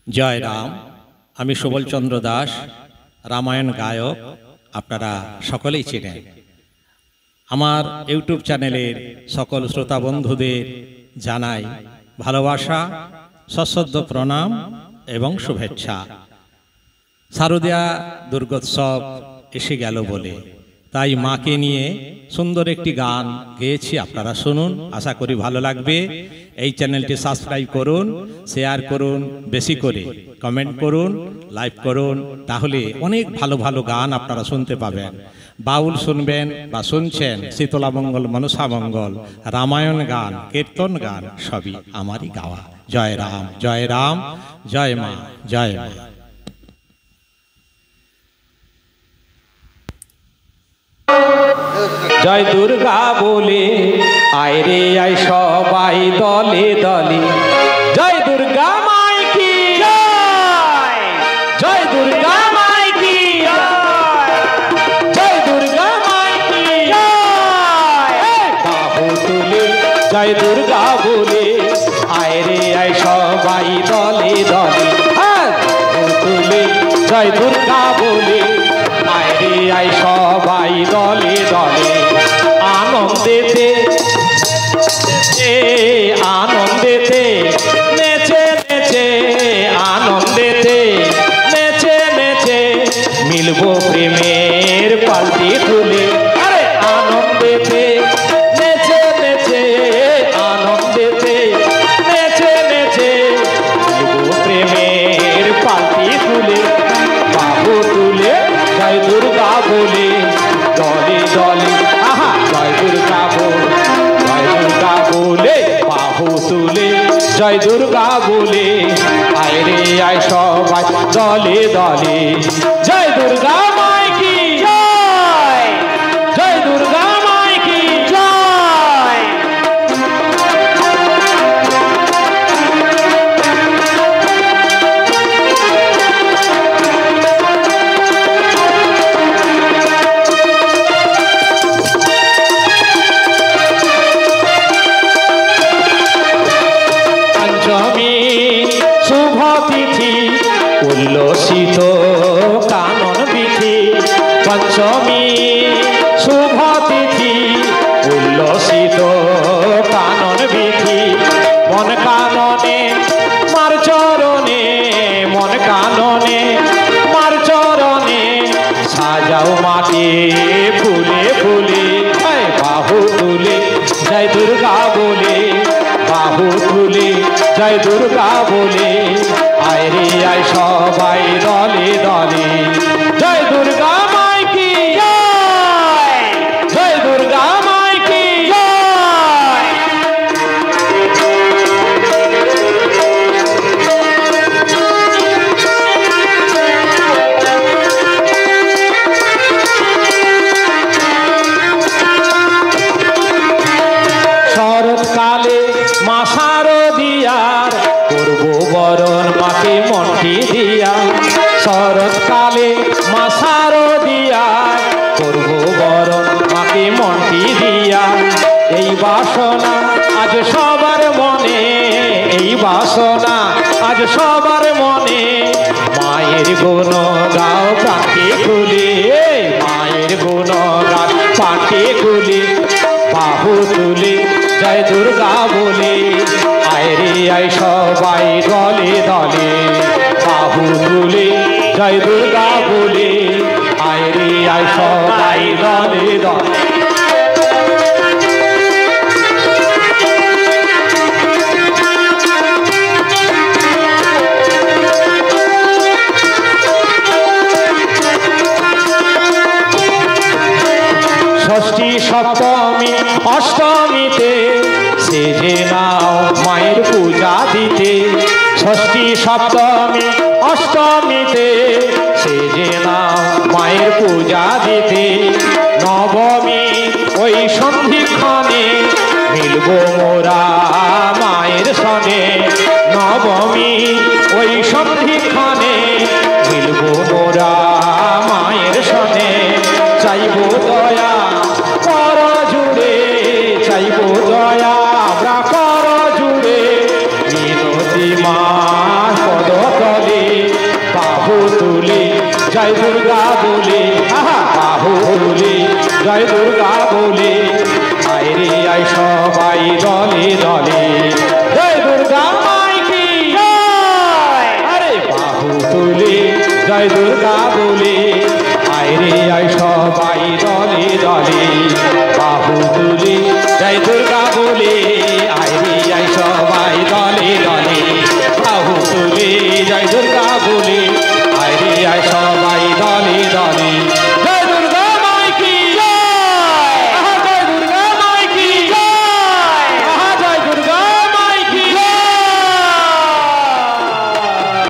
जय राम। आमी सुबल चंद्र दास रामायण गायक आपनारा सकलेई चेनेन। आमार यूट्यूब चैनेलेर सकल श्रोता बंधुदेर जानाई भालोबासा सश्रद्ध प्रणाम एवं शुभेच्छा। शारदिया दुर्गोत्सव एसे गेल बोले ताई माके निये सुंदर एकटी गान गेয়েছি, আপনারা শুনুন। आशा करी भालो लागबे। এই চ্যানেলটি সাবস্ক্রাইব করুন, শেয়ার করুন, বেশি করে কমেন্ট করুন, লাইক করুন, তাহলে অনেক ভালো ভালো গান আপনারা শুনতে পাবেন। বাউল শুনবেন বা শুনছেন শীতলা মঙ্গল, মনসা মঙ্গল, রামায়ণ গান, কীর্তন গান সবই আমারই গাওয়া। জয় রাম, জয় রাম, জয় মা, জয় মা। जय दुर्गा बोले आय रे आय सबाई दले दले। जय दुर्गा माई की जय, जय दुर्गा माई की जय, जय दुर्गा माई की जय। बाहु तुले जय दुर्गा बोले आय रे आय सबाई दले दले। बाहु तुले जय दुर्गा बोले आय रे आय सबाई दले दले। आनंदेते आनंदेते नेचे नेचे, आनंदेते नेचे नेचे मिलबो प्रेमेर पाल्टी तुले। अरे आनंदेते नेचे नेचे, आनंदेते नेचे नेचे मिलबो प्रेमेर पाल्टी तुले। बाहु तुले जय दुर्गा बोले दले दले। आहा जय दुर्गा बोले, जय दुर्गा बोले बाहु तुले जय दुर्गा बोले आय रे आय सबाई दले दले। जय दुर्गा माई की जय, जय दुर्गा माई की जय। शुभ तिथि उल्लसित कानन विधि। पंचमी शुभ तिथि उल्लसित कानन विधि। मन कानने मार चरणे, मन कानने मार चरणे साजाओ माके फुले फुले। बाहु तुले जय दुर्गा बोले, बाहु तुले जय दुर्गा बोले आय रे आय सबाई दले दले। जय दुर्गा माई की जय, जय दुर्गा माई की जय। शरत काले मा शारदियार करबो बरन माके मन्टी दिया। शरत काले मा शारदियार करबो बरन माके मन्टी दिया। এই বাসনা আজ সবার মনে, এই বাসনা আজ সবার মনে। মায়ের গুণ গাও প্রাণকে খুলে, মায়ের গুণ গাও প্রাণকে খুলে। বাহু তুলে जय दुर्गा बोले आय रे आय सबाई दले दले। बाहु तुले जय दुर्गा बोले आय रे आय सबाई दले दले। षष्ठी सप्तमी अष्टमीते सेजे नाओ माয়ের पूजा दीते। षष्ठी सप्तमी अष्टमीते सेजे नाओ माয়ের पूजा दीते। नवमी ओई सन्धिक्षणे मिलबो मोरा माয়ের सने। नवमी ओई सन्धिक्षणे मिलबो मोरा माয়ের सने। चाइबो दया कर जुड़े, चाइबो दया আমরা কর জুড়ে। মিনতি মা পদ তলে জয় দুর্গা বলে বাহু তুলে জয় দুর্গা বলে আইরে আয় সবাই দলে দলে জয় দুর্গা মাই কি আরে বাহু তুলে জয় দুর্গা বলে আইরে আয় সবাই দলে দলে বাহু তুলে জয় দুর্গা